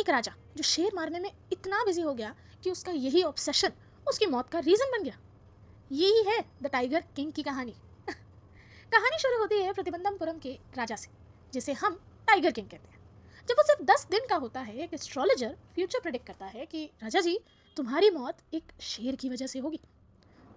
एक राजा जो शेर मारने में इतना बिजी हो गया कि उसका यही ऑब्सेशन उसकी मौत का रीजन बन गया। यही है द टाइगर किंग की कहानी। कहानी शुरू होती है प्रतिबंधमपुरम के राजा से, जिसे हम टाइगर किंग कहते हैं। जब वो सिर्फ 10 दिन का होता है, एक एस्ट्रोलॉजर फ्यूचर प्रेडिक्ट करता है कि राजा जी, तुम्हारी मौत एक शेर की वजह से होगी।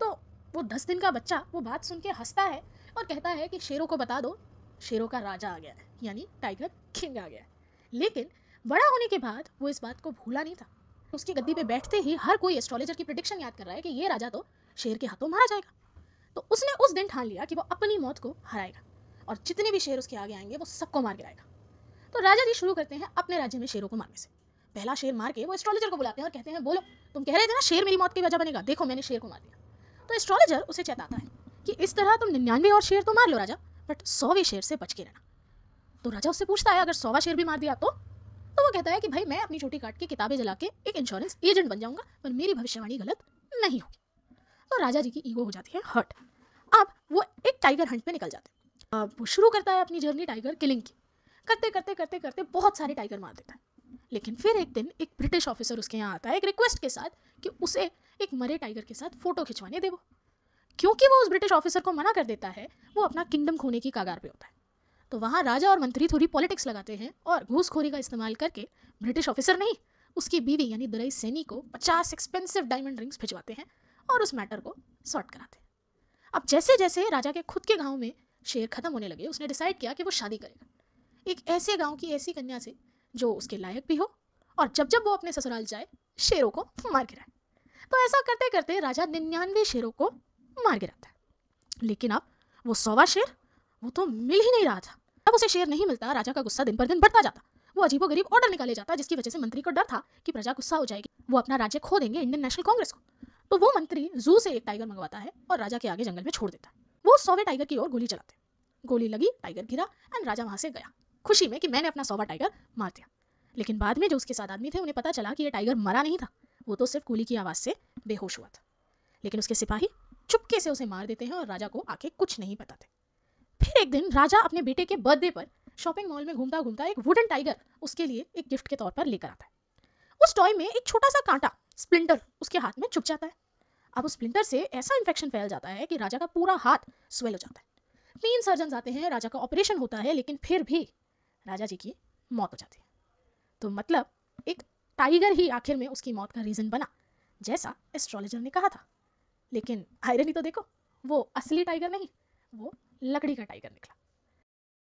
तो वो 10 दिन का बच्चा वो बात सुन के हंसता है और कहता है कि शेरों को बता दो, शेरों का राजा आ गया है, यानी टाइगर किंग आ गया है। लेकिन बड़ा होने के बाद वो इस बात को भूला नहीं था। उसकी गद्दी पे बैठते ही हर कोई एस्ट्रोलॉजर की प्रेडिक्शन याद कर रहा है कि ये राजा तो शेर के हाथों मारा जाएगा। तो उसने उस दिन ठान लिया कि वो अपनी मौत को हराएगा और जितने भी शेर उसके आगे आएंगे वो सबको मार गिराएगा। तो राजा जी शुरू करते हैं अपने राज्य में शेरों को मारने से। पहला शेर मार के वो एस्ट्रोलॉजर को बुलाते हैं और कहते हैं, बोलो, तुम कह रहे थे ना शेर मेरी मौत की वजह बनेगा, देखो मैंने शेर को मार दिया। तो एस्ट्रोलॉजर उसे चेताता है कि इस तरह तुम 99 और शेर तो मार लो राजा, बट 100वें शेर से बच के रहना। तो राजा उससे पूछता है, अगर 100वां शेर भी मार दिया तो वो कहता है कि भाई मैं अपनी छोटी काट के किताबें जला के एक इंश्योरेंस एजेंट बन जाऊंगा, पर मेरी भविष्यवाणी गलत नहीं होगी। तो राजा जी की ईगो हो जाती है हर्ट। अब वो एक टाइगर हंट पे निकल जाते हैं। अब वो शुरू करता है अपनी जर्नी टाइगर किलिंग की। करते करते करते करते बहुत सारे टाइगर मार देता है। लेकिन फिर एक दिन एक ब्रिटिश ऑफिसर उसके यहाँ आता है एक रिक्वेस्ट के साथ कि उसे एक मरे टाइगर के साथ फोटो खिंचवाने दे। वो क्योंकि वो उस ब्रिटिश ऑफिसर को मना कर देता है, वो अपना किंगडम खोने की कगार पे होता है। तो वहाँ राजा और मंत्री थोड़ी पॉलिटिक्स लगाते हैं और घूसखोरी का इस्तेमाल करके ब्रिटिश ऑफिसर नहीं, उसकी बीवी यानी दुरई सैनी को 50 एक्सपेंसिव डायमंड रिंग्स भिजवाते हैं और उस मैटर को सॉर्ट कराते हैं। अब जैसे जैसे राजा के खुद के गांव में शेर खत्म होने लगे, उसने डिसाइड किया कि वो शादी करेगा एक ऐसे गांव की ऐसी कन्या से जो उसके लायक भी हो और जब जब वो अपने ससुराल जाए शेरों को मार गिराए। तो ऐसा करते करते राजा 99 शेरों को मार गिराता है। लेकिन अब वो 100वां शेर वो तो मिल ही नहीं रहा था। अब उसे शेर नहीं मिलता, राजा का गुस्सा दिन पर दिन बढ़ता जाता। वो अजीबोगरीब ऑर्डर निकाले जाता, जिसकी वजह से मंत्री को डर था कि प्रजा गुस्सा हो जाएगी, वो अपना राज्य खो देंगे इंडियन नेशनल कांग्रेस को। तो वो मंत्री जू से एक टाइगर मंगवाता है और राजा के आगे जंगल में छोड़ देता है। वो 100वें टाइगर की ओर गोली चलाते हैं। गोली लगी, टाइगर गिरा एंड राजा वहां से गया खुशी में कि मैंने अपना 100वां टाइगर मार दिया। लेकिन बाद में जो उसके साथ आदमी थे उन्हें पता चला कि ये टाइगर मरा नहीं था, वो तो सिर्फ गोली की आवाज से बेहोश हुआ था। लेकिन उसके सिपाही चुपके से उसे मार देते हैं और राजा को आके कुछ नहीं बताते। फिर एक दिन राजा अपने बेटे के बर्थडे पर शॉपिंग मॉल में घूमता घूमता एक वुडन टाइगर उसके लिए एक गिफ्ट के तौर पर लेकर आता है। उस टॉय में एक छोटा सा कांटा स्प्लिंटर उसके हाथ में चुभ जाता है। अब उस स्प्लिंटर से ऐसा इन्फेक्शन फैल जाता है कि राजा का पूरा हाथ स्वेल हो जाता है। 3 सर्जन आते हैं, राजा का ऑपरेशन होता है, लेकिन फिर भी राजा जी की मौत हो जाती है। तो मतलब एक टाइगर ही आखिर में उसकी मौत का रीजन बना, जैसा एस्ट्रोलॉजर ने कहा था। लेकिन आयरनी तो देखो, वो असली टाइगर नहीं, वो लकड़ी का टाइगर निकला।